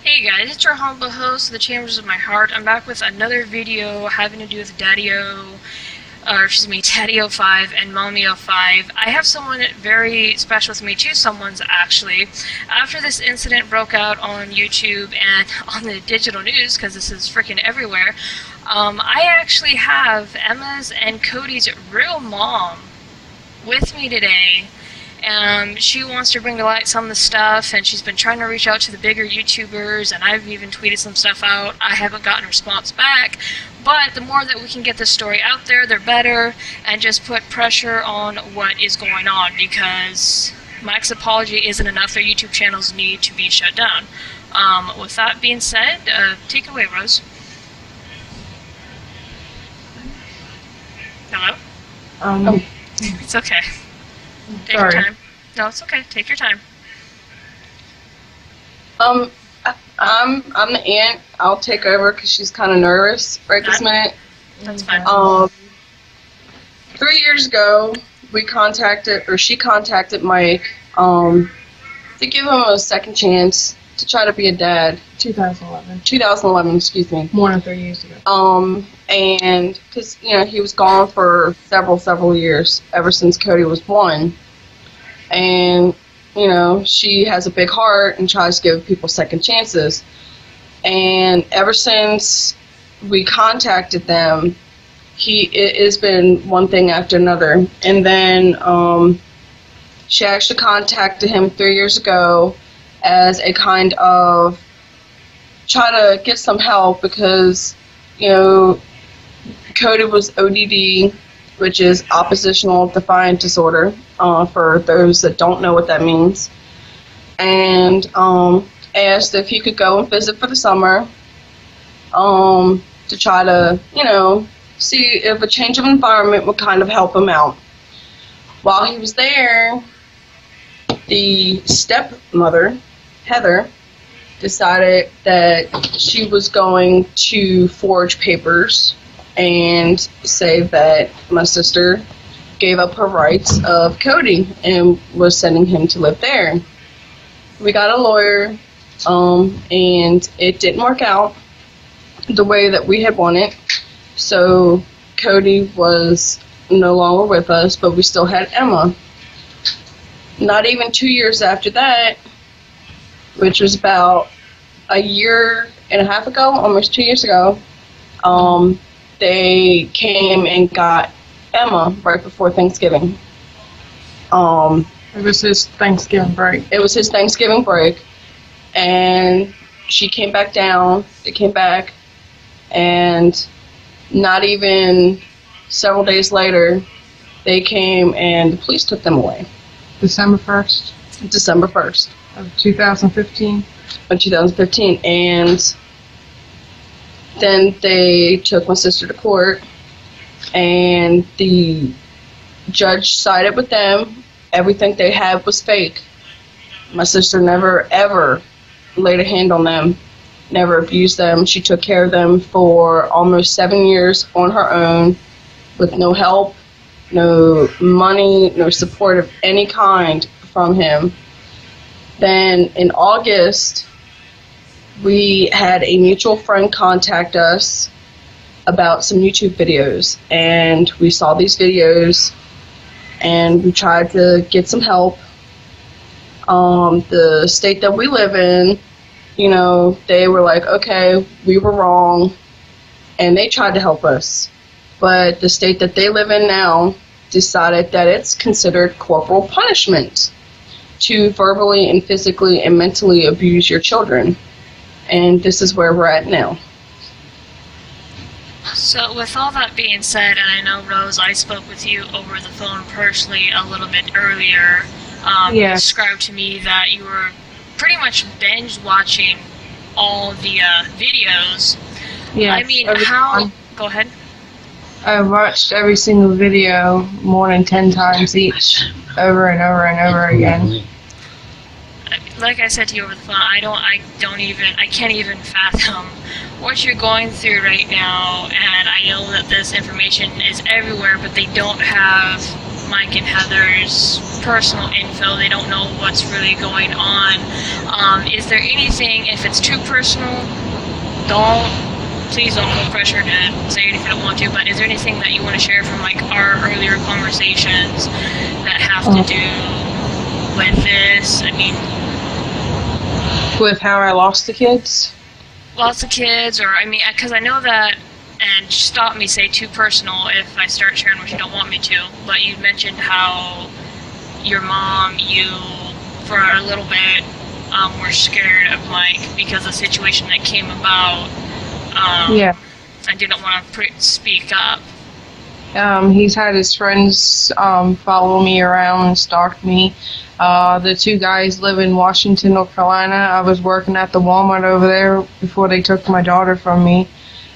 Hey guys, it's your humble host of the Chambers of My Heart. I'm back with another video having to do with Daddy-O 5 and Mommy-O 5. I have someone very special with me, two someones actually. After this incident broke out on YouTube and on the digital news, because this is freaking everywhere, I actually have Emma's and Cody's real mom with me today. She wants to bring to light some of the stuff, and she's been trying to reach out to the bigger YouTubers, and I've even tweeted some stuff out. I haven't gotten a response back, but the more that we can get this story out there, the better, and just put pressure on what is going on, because Mike's apology isn't enough. Their YouTube channels need to be shut down. With that being said, take it away, Rose. Hello? It's okay. Take your time. No, it's okay. Take your time. I'm the aunt. I'll take over because she's kind of nervous right this minute. That's fine. 3 years ago, she contacted Mike to give him a second chance to try to be a dad. 2011, excuse me. More than 3 years ago. And because he was gone for several years, ever since Cody was born, and she has a big heart and tries to give people second chances. And ever since we contacted them, it has been one thing after another. And then she actually contacted him 3 years ago as a kind of try to get some help because Cody was ODD, which is oppositional defiant disorder, for those that don't know what that means, and asked if he could go and visit for the summer to try to, see if a change of environment would kind of help him out. While he was there, the stepmother, Heather, decided that she was going to forge papers and say that my sister gave up her rights of Cody and was sending him to live there. We got a lawyer, and it didn't work out the way that we had wanted. So Cody was no longer with us, but we still had Emma. Not even 2 years after that, which was about a year and a half ago, almost 2 years ago, they came and got Emma right before Thanksgiving. It was his Thanksgiving break. It was his Thanksgiving break, and she came back down. They came back, and not even several days later, they came and the police took them away. December 1st? December 1st. Of 2015? Of 2015, and then they took my sister to court, and the judge sided with them. Everything they had was fake. My sister never, ever laid a hand on them, never abused them. She took care of them for almost 7 years on her own with no help, no money, no support of any kind from him. Then in August, we had a mutual friend contact us about some YouTube videos, and we saw these videos and we tried to get some help. The state that we live in, they were like, okay, we were wrong, and they tried to help us. But the state that they live in now decided that it's considered corporal punishment to verbally and physically and mentally abuse your children. And this is where we're at now. So with all that being said, and I know, Rose, I spoke with you over the phone personally a little bit earlier. You described to me that you were pretty much binge watching all the videos. Yeah. I mean, how... Go ahead. I watched every single video more than 10 times each, over and over and over again. Like I said to you over the phone, I can't even fathom what you're going through right now, and I know that this information is everywhere, but they don't have Mike and Heather's personal info. They don't know what's really going on. Is there anything, if it's too personal, please don't feel pressure to say it if you don't want to, but is there anything that you want to share from like our earlier conversations that have to do with this? I mean, with how I lost the kids? Lots of kids, or I mean, because I know that, and stop me, say too personal if I start sharing what you don't want me to, but you mentioned how your mom, you, for a little bit, were scared of Mike because of the situation that came about. Yeah. I didn't want to speak up. He's had his friends follow me around and stalk me. The two guys live in Washington, North Carolina. I was working at the Walmart over there before they took my daughter from me,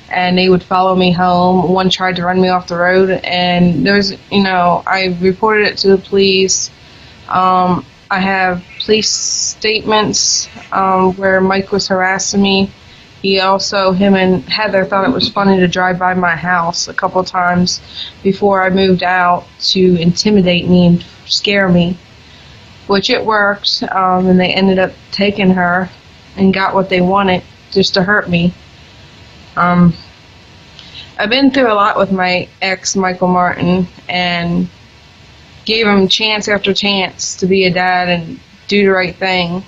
and they would follow me home. One tried to run me off the road, and I reported it to the police. I have police statements where Mike was harassing me. Him and Heather thought it was funny to drive by my house a couple times before I moved out to intimidate me and scare me, which it worked, and they ended up taking her and got what they wanted just to hurt me. I've been through a lot with my ex, Michael Martin, and gave him chance after chance to be a dad and do the right thing.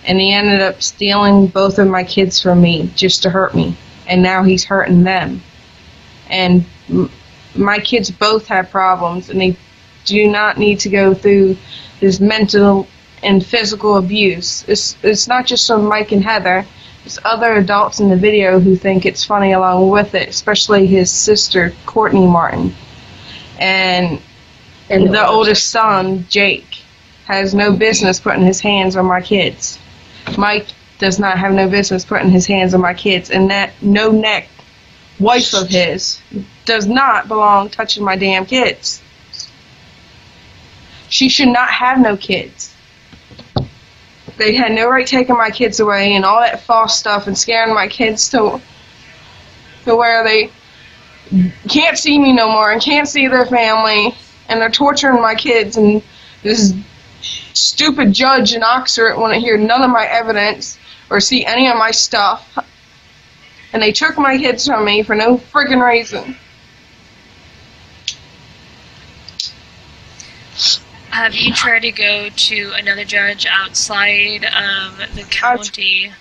And he ended up stealing both of my kids from me just to hurt me. And now he's hurting them. And my kids both have problems, and they do not need to go through this mental and physical abuse. It's not just from Mike and Heather. There's other adults in the video who think it's funny along with it, especially his sister, Courtney Martin. And the oldest son, Jake, has no business putting his hands on my kids. Mike does not have no business putting his hands on my kids, and that no-neck wife of his does not belong touching my damn kids. She should not have no kids. They had no right taking my kids away and all that false stuff and scaring my kids to where they can't see me no more and can't see their family, and they're torturing my kids, and this stupid judge in Oxford want to hear none of my evidence or see any of my stuff, and they took my kids from me for no friggin' reason. Have you tried to go to another judge outside of the county?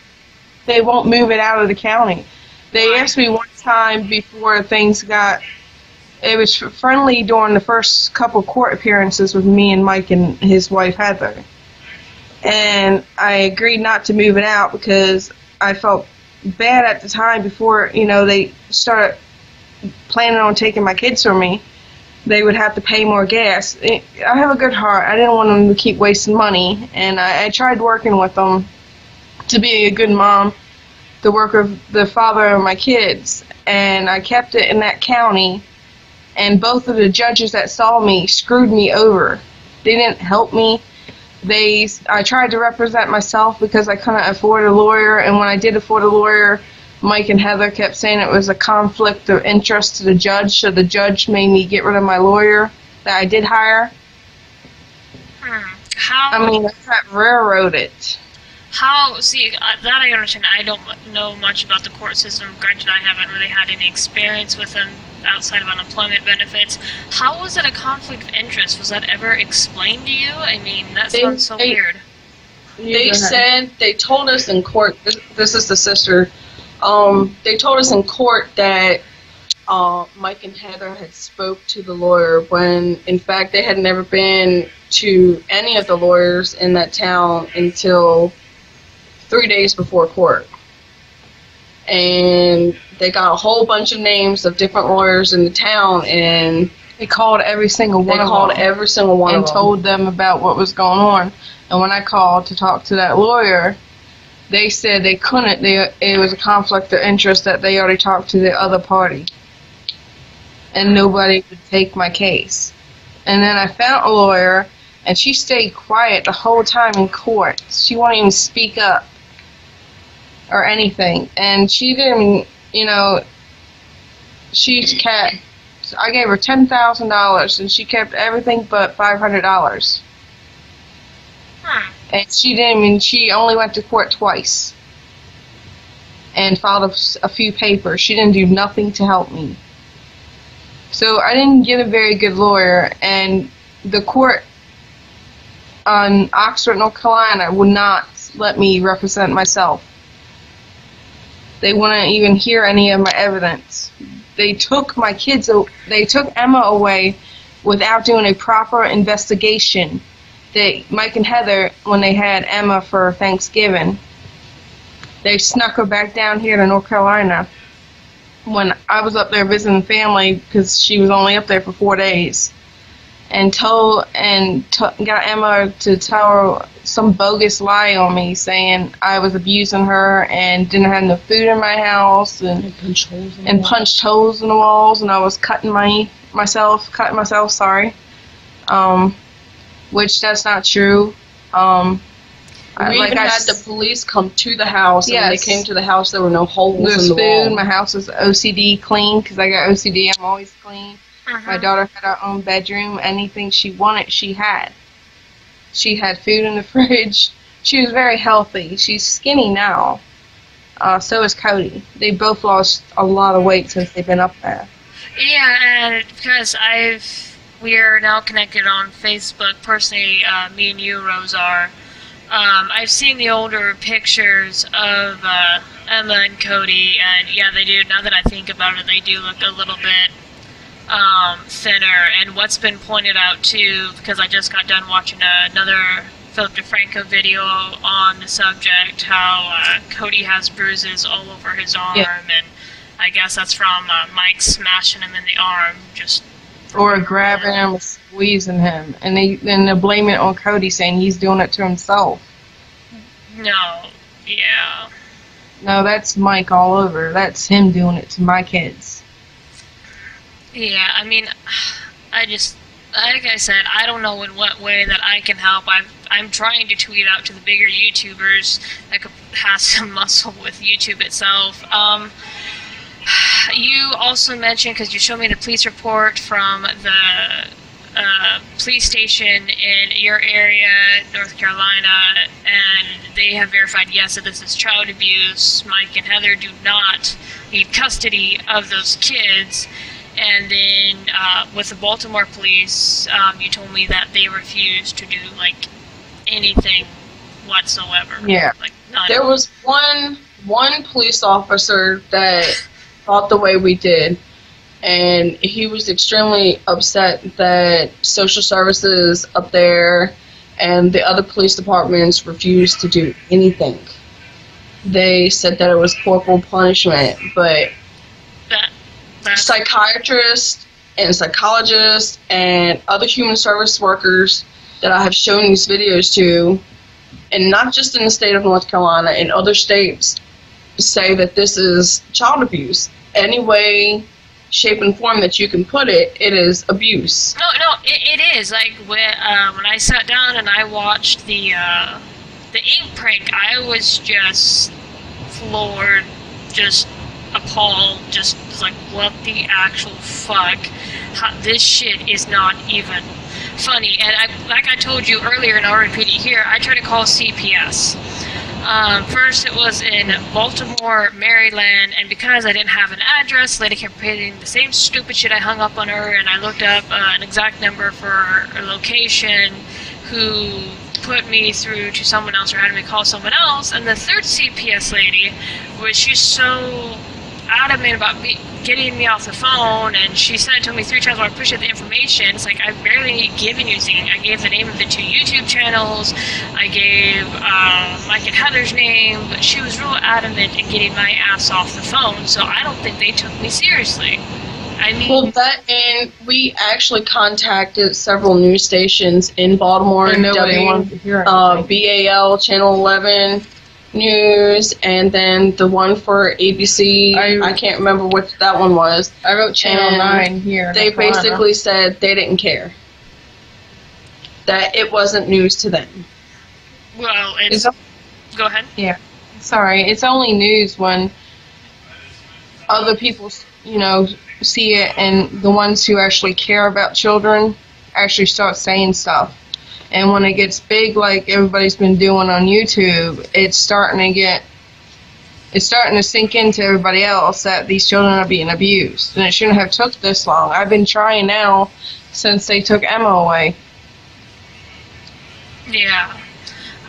They won't move it out of the county. They asked me one time before things got... It was friendly during the first couple court appearances with me and Mike and his wife Heather. And I agreed not to move it out because I felt bad at the time before, they started planning on taking my kids from me. They would have to pay more gas. I have a good heart. I didn't want them to keep wasting money. And I tried working with them to be a good mom, to work with the father of my kids. And I kept it in that county. And both of the judges that saw me screwed me over. They didn't help me. I tried to represent myself because I couldn't afford a lawyer, and when I did afford a lawyer, Mike and Heather kept saying it was a conflict of interest to the judge, so the judge made me get rid of my lawyer that I did hire. I got railroaded. That I understand. I don't know much about the court system. Granted, I haven't really had any experience with them outside of unemployment benefits. How was it a conflict of interest? Was that ever explained to you? I mean, that sounds so weird. They told us in court, this is the sister, they told us in court that Mike and Heather had spoke to the lawyer when, in fact, they had never been to any of the lawyers in that town until 3 days before court. And they got a whole bunch of names of different lawyers in the town, and they called every single one of them and told them about what was going on. And when I called to talk to that lawyer, they said they couldn't. It was a conflict of interest that they already talked to the other party, and nobody would take my case. And then I found a lawyer, and she stayed quiet the whole time in court. She wouldn't even speak up or anything. And she didn't, she kept I gave her $10,000, and she kept everything but $500. And she only went to court twice and filed a few papers. She didn't do nothing to help me. So I didn't get a very good lawyer, and the court on Oxford, North Carolina would not let me represent myself. They wouldn't even hear any of my evidence. They took Emma away without doing a proper investigation. Mike and Heather, when they had Emma for Thanksgiving, they snuck her back down here to North Carolina when I was up there visiting family, because she was only up there for 4 days, and got Emma to tell her some bogus lie on me, saying I was abusing her and didn't have enough food in my house, and punched holes in the walls, and I was cutting myself, which that's not true. We even had the police come to the house, and when they came to the house, there were no holes in the wall. My house was OCD clean, because I got OCD. I'm always clean. My daughter had her own bedroom. Anything she wanted, she had. She had food in the fridge. She was very healthy. She's skinny now. So is Cody. They both lost a lot of weight since they've been up there. Yeah, and because we are now connected on Facebook. Personally, me and you, Rose, are. I've seen the older pictures of Emma and Cody, and yeah, they do. Now that I think about it, they do look a little bit thinner. And what's been pointed out too, because I just got done watching another Philip DeFranco video on the subject, how Cody has bruises all over his arm, and I guess that's from Mike smashing him in the arm, or grabbing him or squeezing him, and they blame it on Cody, saying he's doing it to himself. No, yeah. No, that's Mike all over. That's him doing it to my kids. Yeah, I mean, like I said, I don't know in what way that I can help. I'm trying to tweet out to the bigger YouTubers that could have some muscle with YouTube itself. You also mentioned, because you showed me the police report from the police station in your area, North Carolina, and they have verified, yes, that this is child abuse. Mike and Heather do not need custody of those kids. And then with the Baltimore police, you told me that they refused to do, anything whatsoever. Yeah. There was one police officer that thought the way we did, and he was extremely upset that social services up there and the other police departments refused to do anything. They said that it was corporal punishment, but psychiatrists and psychologists and other human service workers that I have shown these videos to, and not just in the state of North Carolina, in other states, say that this is child abuse. Any way, shape, and form that you can put it, it is abuse. No, it is. When I sat down and I watched the ink prank, I was just floored, just appalled, just like, what the actual fuck? This shit is not even funny. And like I told you earlier, and I'll repeat it here, I tried to call CPS. First it was in Baltimore, Maryland, and because I didn't have an address, the lady kept repeating the same stupid shit. I hung up on her, and I looked up an exact number for a location, who put me through to someone else, or had me call someone else. And the third CPS lady, she's so adamant about getting me off the phone, and she sent it to me 3 times when I pushed the information. It's like, I barely given you anything. I gave the name of the 2 YouTube channels, I gave Mike and Heather's name, but she was real adamant in getting my ass off the phone, so I don't think they took me seriously. I mean, and we actually contacted several news stations in Baltimore, BAL, Channel 11, News, and then the one for ABC, I can't remember what that one was. I wrote Channel 9 here. They basically said they didn't care. That it wasn't news to them. Well, go ahead. Yeah. Sorry, it's only news when other people, see it, and the ones who actually care about children actually start saying stuff. And when it gets big, like everybody's been doing on YouTube, it's starting to sink into everybody else that these children are being abused, and it shouldn't have took this long. I've been trying now since they took Emma away. Yeah.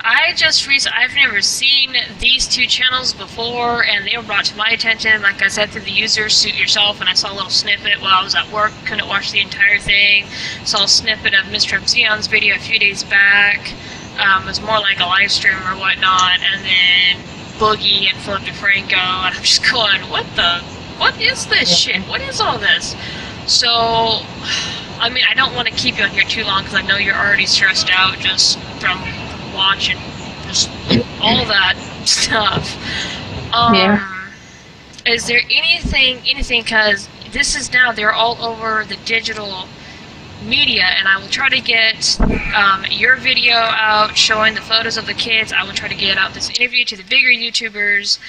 I've never seen these two channels before, and they were brought to my attention, like I said, through the user Suit Yourself, and I saw a little snippet while I was at work, couldn't watch the entire thing. Saw a snippet of Mr. Zion's video a few days back. It was more like a live stream or whatnot, and then Boogie and Philip DeFranco, and I'm just going, what is this shit? What is all this? So, I mean, I don't want to keep you on here too long, because I know you're already stressed out just from watching just all that stuff. Is there anything, because this is now, they're all over the digital media, and I will try to get your video out showing the photos of the kids. I will try to get out this interview to the bigger YouTubers.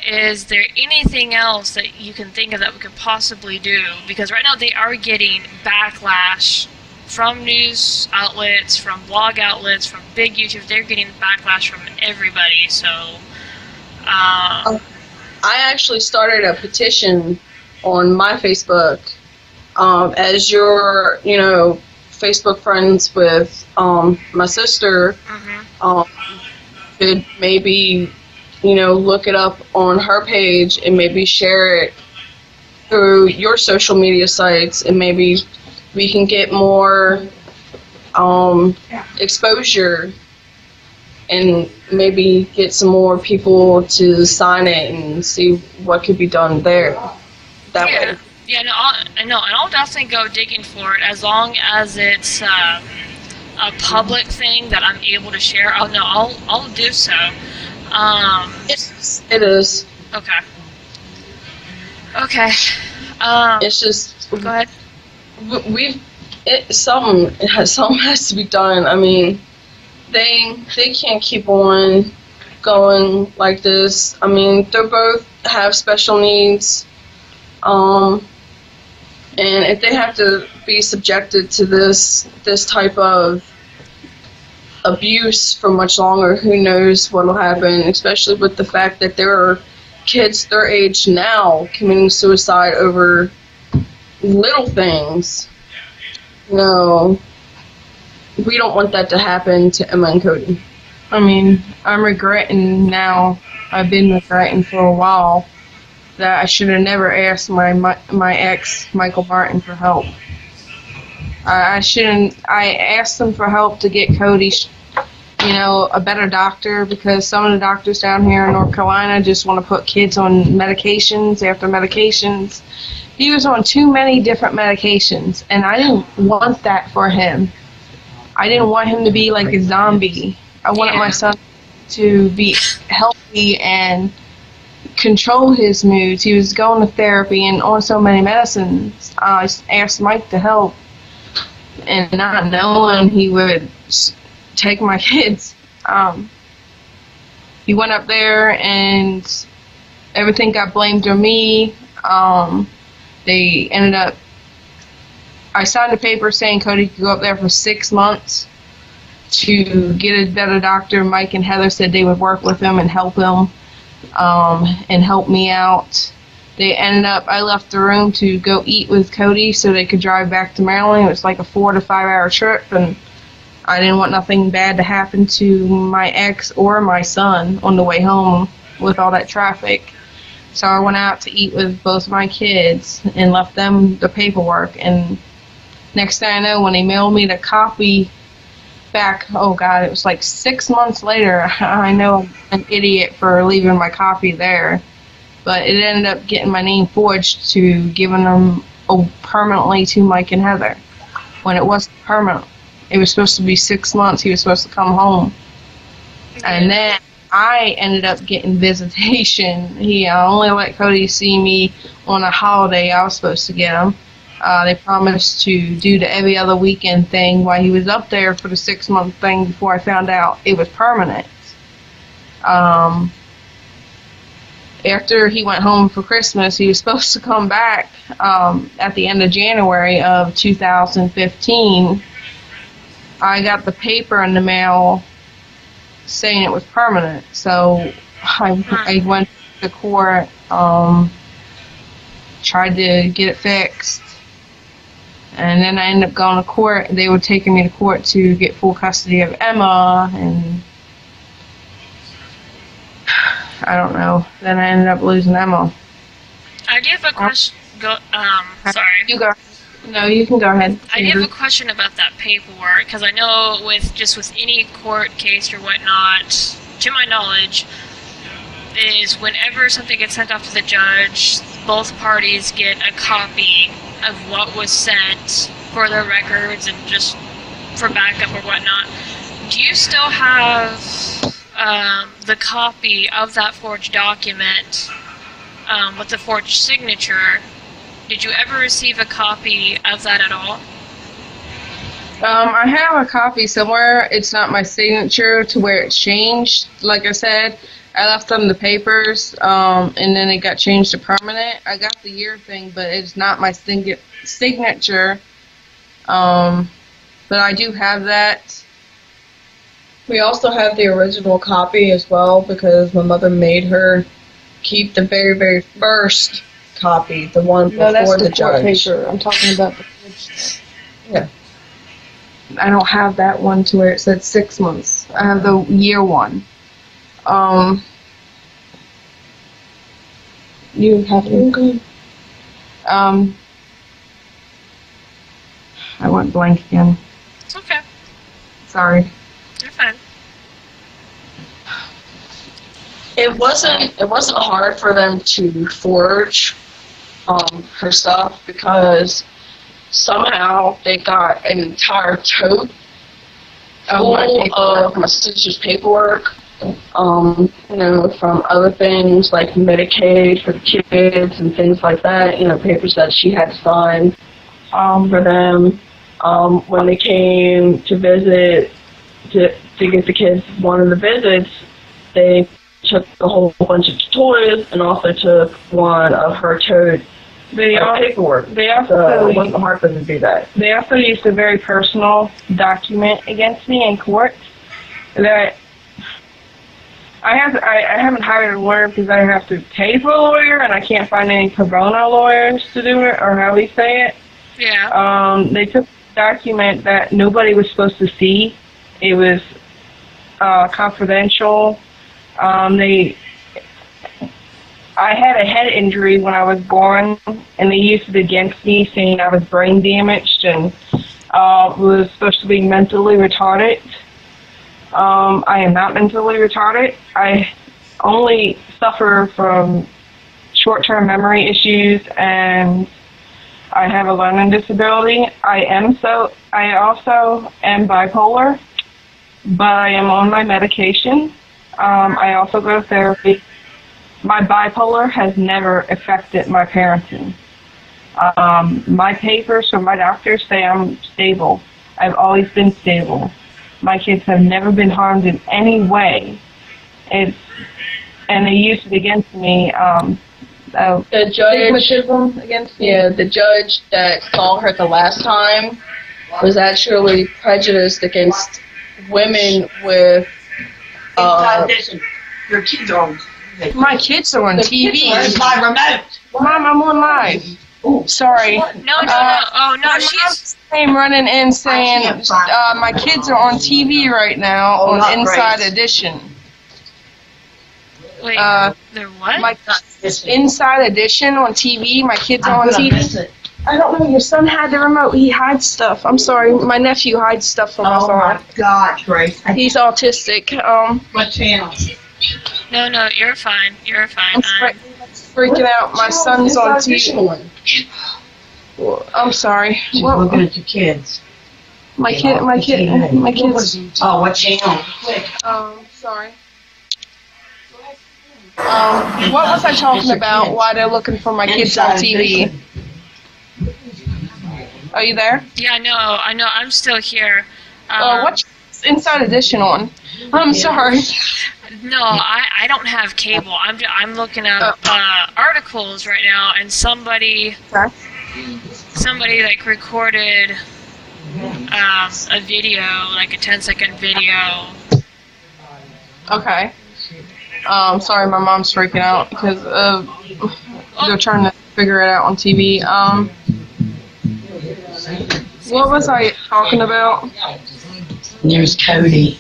Is there anything else that you can think of that we could possibly do? Because right now they are getting backlash from news outlets, from blog outlets, from big YouTube. They're getting backlash from everybody. So, I actually started a petition on my Facebook. As you're, Facebook friends with my sister, could maybe, look it up on her page and maybe share it through your social media sites, and maybe we can get more exposure and maybe get some more people to sign it and see what could be done there. That way. Yeah, no, and I'll definitely go digging for it as long as it's a public thing that I'm able to share. I'll do so. It is. Okay. Okay. It's just. Go ahead. Something has to be done. I mean, they can't keep on going like this. I mean, they both have special needs. And if they have to be subjected to this type of abuse for much longer, who knows what will happen, especially with the fact that there are kids their age now committing suicide over little things. No, we don't want that to happen to Emma and Cody. I mean, I'm regretting now, I've been regretting for a while, that I should have never asked my ex, Michael Martin, for help. I asked him for help to get Cody, a better doctor, because some of the doctors down here in North Carolina just want to put kids on medications after medications. He was on too many different medications, and I didn't want that for him. I didn't want him to be like a zombie. I wanted my son to be healthy and control his moods. He was going to therapy and on so many medicines. I asked Mike to help, and not knowing he would take my kids. He went up there and everything got blamed on me. They ended up, I signed a paper saying Cody could go up there for 6 months to get a better doctor. Mike and Heather said they would work with him and help him. And help me out. They ended up, I left the room to go eat with Cody so they could drive back to Maryland. It was like a 4 to 5 hour trip, and I didn't want nothing bad to happen to my ex or my son on the way home with all that traffic. So I went out to eat with both my kids and left them the paperwork, and next thing I know, when they mailed me the copy back, oh God, it was like 6 months later. I know I'm an idiot for leaving my copy there, but it ended up getting my name forged to giving them permanently to Mike and Heather, when it wasn't permanent. It was supposed to be 6 months. He was supposed to come home. And then I ended up getting visitation. He only let Cody see me on a holiday. I was supposed to get him. They promised to do the every other weekend thing while he was up there for the 6 month thing before I found out it was permanent. after he went home for Christmas, he was supposed to come back at the end of January of 2015. I got the paper in the mail saying it was permanent, so I went to court, tried to get it fixed, and then I ended up going to court. They were taking me to court to get full custody of Emma, and I don't know. Then I ended up losing Emma. I do have a question. Sorry. You go. No, you can go ahead. I do have a question about that paperwork, because I know with any court case or whatnot, to my knowledge, is whenever something gets sent off to the judge, both parties get a copy of what was sent for their records and just for backup or whatnot. Do you still have the copy of that forged document with the forged signature? Did you ever receive a copy of that at all? I have a copy somewhere. It's not my signature to where it's changed. Like I said, I left them the papers, and then it got changed to permanent. I got the year thing, but it's not my signature. But I do have that. We also have the original copy as well, because my mother made her keep the very, very first copy, the one before the judge. Paper. I'm talking about the forged. Yeah. I don't have that one to where it said 6 months. I have the year one. You have it. I went blank again. It's okay. Sorry. You're fine. It wasn't hard for them to forge her stuff, because somehow they got an entire tote full of my sister's paperwork, from other things like Medicaid for the kids and things like that, papers that she had to sign for them. When they came to visit, to get the kids one of the visits, they took a whole bunch of toys and also took one of her tote paperwork. So it wasn't hard for them to do that. They also used a very personal document against me in court that I haven't hired a lawyer because I have to pay for a lawyer, and I can't find any pro bono lawyers to do it, or how we say it. Yeah. They took a document that nobody was supposed to see. It was confidential. I had a head injury when I was born, and they used it against me, saying I was brain damaged and was supposed to be mentally retarded. I am not mentally retarded. I only suffer from short-term memory issues, and I have a learning disability. I also am bipolar, but I am on my medication. I also go to therapy. My bipolar has never affected my parenting. My papers from my doctors say I'm stable. I've always been stable. My kids have never been harmed in any way. And they used it against me. The judge, against me? Yeah, the judge that saw her the last time was actually prejudiced against women with. Your kids are on. My kids are on TV. Where's my remote? Mom, I'm on live. Ooh. Sorry. No. Oh no, my she's. Came running in saying my kids are on TV right now on Inside Edition. Wait, they're what? My Inside Edition on TV. My kids are on TV. I don't know. Your son had the remote. He hides stuff. I'm sorry. My nephew hides stuff from us all. Oh my God, Grace. He's autistic. What channel? No, you're fine. You're fine. I'm freaking out. My son's on TV. I'm sorry. She's looking at your kids. My kids. Oh, what channel? Sorry. What was I talking about? Why they're looking for my kids on TV? Are you there? Yeah, no, I know. I'm still here. What's Inside Edition on? I'm sorry. No, I don't have cable. I'm looking at articles right now, and somebody like recorded a video, like a 10-second video. Okay. Sorry, my mom's freaking out because they're trying to figure it out on TV. What was I talking about? There's Cody.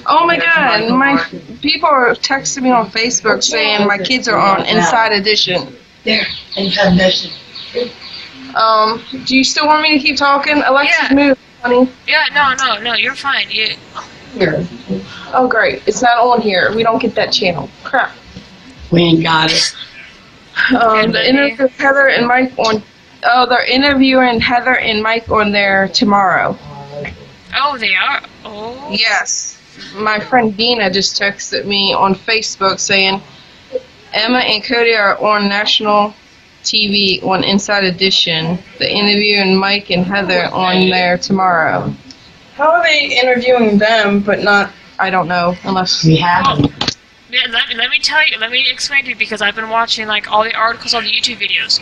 Oh my God! My people are texting me on Facebook saying my kids are on Inside Edition. There, Inside Edition. Do you still want me to keep talking? Alexis, Yeah. move, honey. Yeah, no, you're fine. Here. Oh, great. It's not on here. We don't get that channel. Crap. We ain't got it. The interview with Heather and Mike on. Oh, they're interviewing Heather and Mike on there tomorrow. Oh, they are. Oh. Yes. My friend Dina just texted me on Facebook saying Emma and Cody are on national TV on Inside Edition. The interviewing Mike and Heather on there tomorrow. How are they interviewing them, but not? I don't know, unless We have them. Yeah, let me tell you. Let me explain to you because I've been watching like all the articles, all the YouTube videos.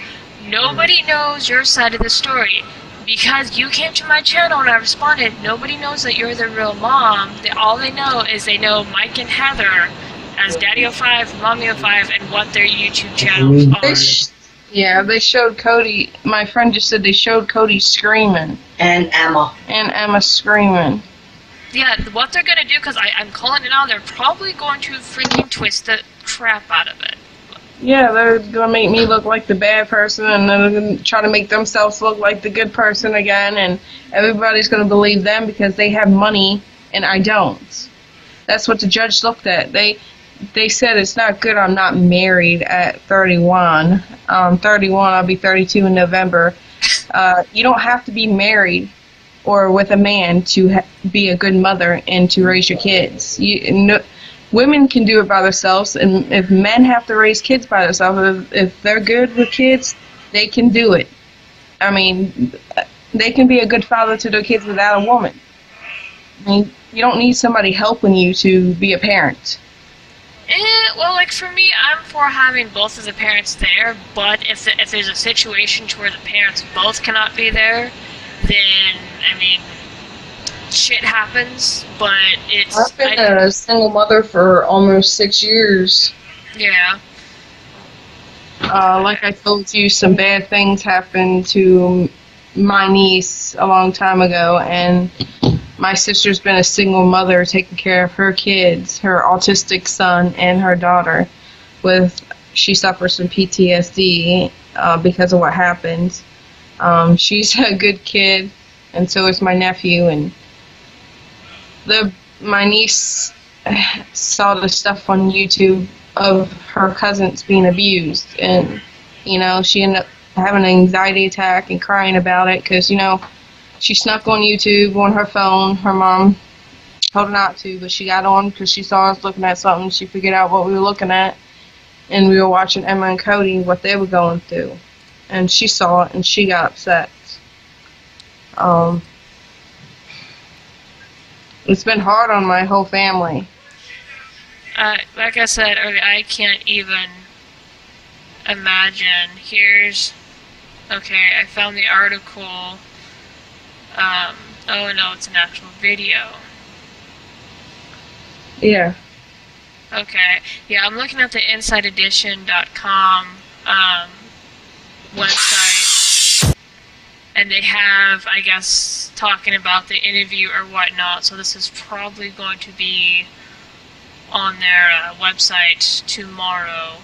Nobody knows your side of the story. Because you came to my channel and I responded, nobody knows that you're the real mom. All they know is they know Mike and Heather as Daddy05, Mommy05, and what their YouTube channels are. They showed Cody. My friend just said they showed Cody screaming. And Emma. And Emma screaming. Yeah, what they're going to do, because I'm calling it out, they're probably going to freaking twist the crap out of it. Yeah, they're going to make me look like the bad person, and they're going to try to make themselves look like the good person again, and everybody's going to believe them because they have money and I don't. That's what the judge looked at. They said it's not good I'm not married at 31. 31, I'll be 32 in November. You don't have to be married or with a man to be a good mother and to raise your kids. Women can do it by themselves, and if men have to raise kids by themselves, if they're good with kids, they can do it. I mean, they can be a good father to their kids without a woman. I mean, you don't need somebody helping you to be a parent. Well, like for me, I'm for having both of the parents there, but if there's a situation to where the parents both cannot be there, then, I mean, shit happens, but it's... I've been a single mother for almost 6 years. Yeah. Like I told you, some bad things happened to my niece a long time ago, and my sister's been a single mother taking care of her kids, her autistic son and her daughter. She suffers from PTSD because of what happened. She's a good kid, and so is my nephew, and my niece saw the stuff on YouTube of her cousins being abused, and she ended up having an anxiety attack and crying about it because she snuck on YouTube on her phone. Her mom told her not to, but she got on because she saw us looking at something. She figured out what we were looking at, and we were watching Emma and Cody, what they were going through, and she saw it and she got upset. It's been hard on my whole family. Like I said earlier, I can't even imagine. Okay, I found the article. Oh no, it's an actual video. Yeah. Okay, yeah, I'm looking at the InsideEdition.com website, and they have, I guess, talking about the interview or whatnot, so this is probably going to be on their website tomorrow.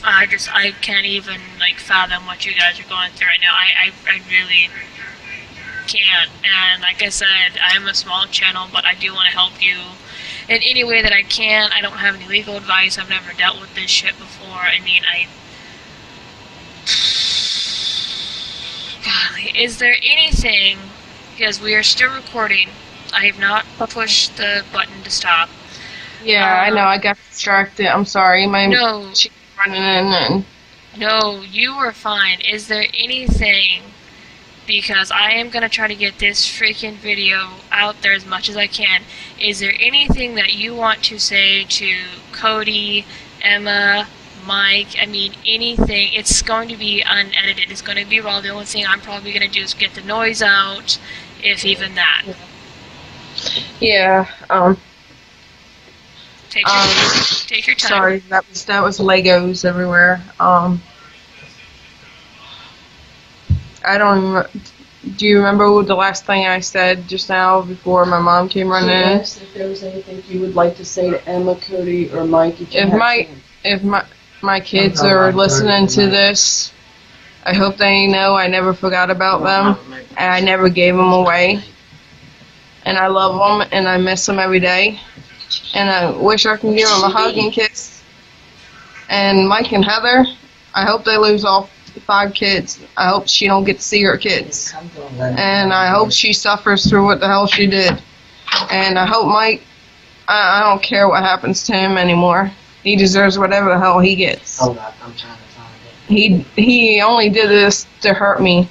I can't even, fathom what you guys are going through right now. I really can't. And like I said, I'm a small channel, but I do want to help you in any way that I can. I don't have any legal advice. I've never dealt with this shit before. I mean, golly, is there anything, because we are still recording, I have not pushed the button to stop. Yeah, I know, I got distracted. I'm sorry. No. Running in and... No, you were fine. Is there anything because I am going to try to get this freaking video out there as much as I can. Is there anything that you want to say to Cody, Emma, Mike? I mean, anything. It's going to be unedited. It's going to be raw. The only thing I'm probably going to do is get the noise out, if even that. Yeah. Take your time. Sorry, that was Legos everywhere. I don't. Do you remember the last thing I said just now before my mom came running in? Yes, if there was anything you would like to say to Emma, Cody, or Mike, If my kids are listening to this, I hope they know I never forgot about them, and I never gave them away. And I love them, and I miss them every day. And I wish I can give them a hug and kiss. And Mike and Heather, I hope they lose all 5 kids. I hope she don't get to see her kids. And I hope she suffers through what the hell she did. And I hope Mike, I don't care what happens to him anymore. He deserves whatever the hell he gets. Hold up, I'm trying to find it. He only did this to hurt me.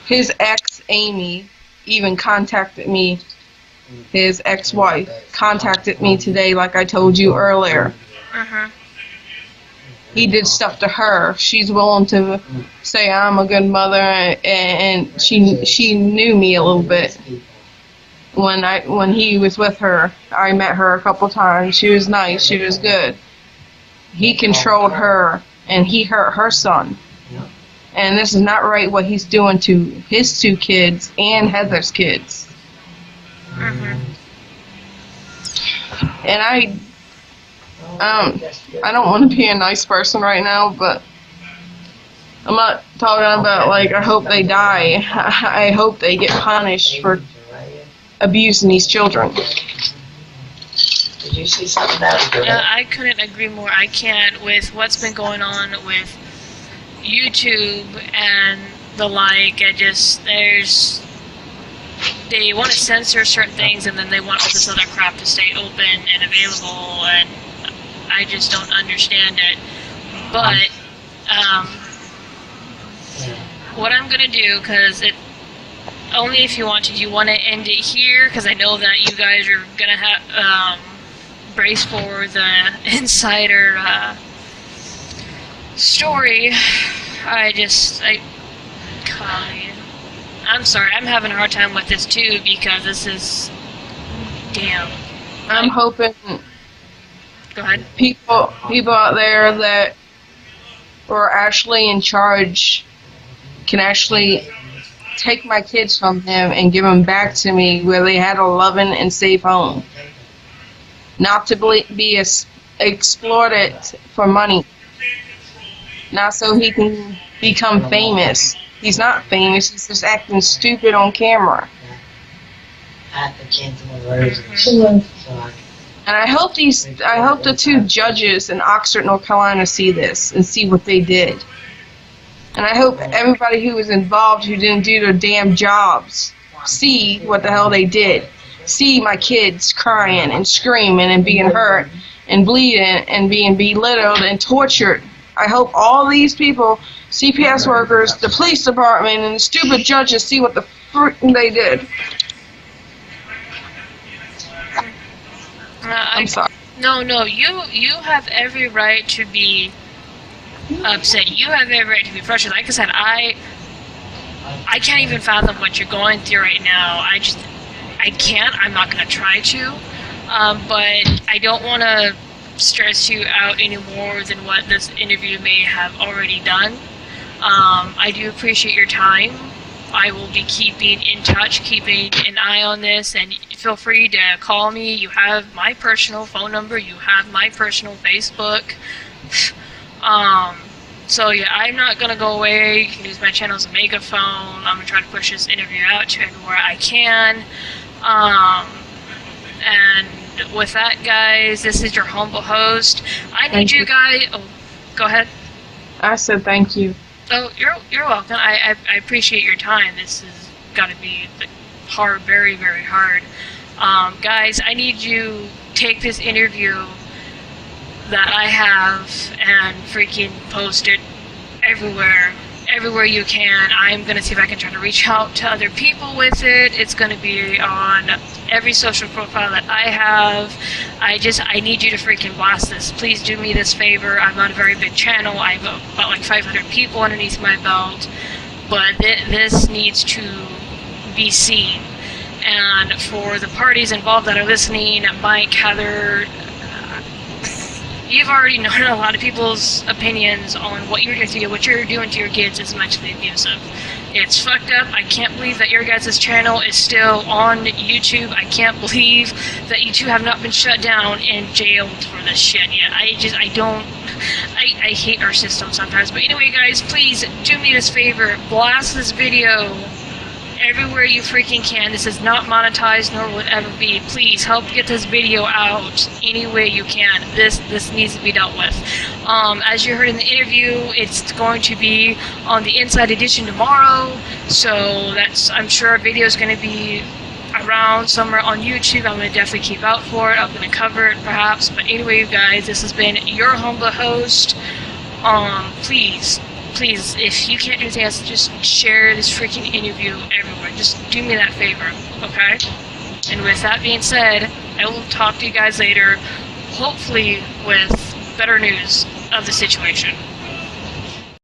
His ex, Amy, even contacted me. His ex-wife contacted me today, like I told you earlier. He did stuff to her. She's willing to say I'm a good mother, and she knew me a little bit. When he was with her, I met her a couple times. She was nice. She was good. He controlled her, and he hurt her son. And this is not right what he's doing to his 2 kids and Heather's kids. And I don't want to be a nice person right now, but I'm not talking about, like, I hope they die. I hope they get punished for abusing these children. Did you see something that was Yeah, I couldn't agree more. I can't with what's been going on with YouTube and the like. They want to censor certain things, and then they want all this other crap to stay open and available, and I just don't understand it. But what I'm gonna do, because only if you want to. Do you want to end it here? Because I know that you guys are gonna have brace for the insider story. I'm sorry, I'm having a hard time with this too, because this is, damn. I'm hoping Go ahead. people out there that are actually in charge can actually take my kids from him and give them back to me where they had a loving and safe home. Not to be exploited for money. Not so he can become famous. He's not famous, he's just acting stupid on camera. I have to cancel my version. And I hope the 2 judges in Oxford, North Carolina see this and see what they did. And I hope everybody who was involved who didn't do their damn jobs see what the hell they did. See my kids crying and screaming and being hurt and bleeding and being belittled and tortured. I hope all these people, CPS workers, the police department, and the stupid judges see what the frick they did. I'm sorry. No, you have every right to be upset. You have every right to be frustrated. Like I said, I can't even fathom what you're going through right now. I can't. I'm not going to try to. But I don't want to stress you out any more than what this interview may have already done. I do appreciate your time. I will be keeping in touch, keeping an eye on this, and feel free to call me. You have my personal phone number. You have my personal Facebook. So yeah, I'm not going to go away. You can use my channel as a megaphone. I'm going to try to push this interview out to everywhere I can. And with that, guys, this is your humble host. I need Thank you you. guys... Oh, go ahead. I said thank you. Oh, you're welcome. I appreciate your time. This has got to be hard, very, very hard. Guys, I need you take this interview that I have and freaking post it everywhere. everywhere you can. I'm going to see if I can try to reach out to other people with it. It's going to be on every social profile that I have. I need you to freaking blast this. Please do me this favor. I'm on a very big channel. I have about like 500 people underneath my belt. But this needs to be seen. And for the parties involved that are listening, Mike, Heather, you've already known a lot of people's opinions on what you're doing to your kids is mentally abusive. It's fucked up. I can't believe that your guys' channel is still on YouTube. I can't believe that you two have not been shut down and jailed for this shit yet. I hate our system sometimes. But anyway, guys, please do me this favor. Blast this video everywhere you freaking can. This is not monetized, nor will it ever be. Please help get this video out any way you can. This needs to be dealt with. As you heard in the interview, it's going to be on the Inside Edition tomorrow, so I'm sure our video is going to be around somewhere on YouTube. I'm going to definitely keep out for it. I'm going to cover it perhaps. But anyway, you guys, this has been your humble host. Please, if you can't do anything else, just share this freaking interview everywhere. Just do me that favor, okay? And with that being said, I will talk to you guys later, hopefully with better news of the situation.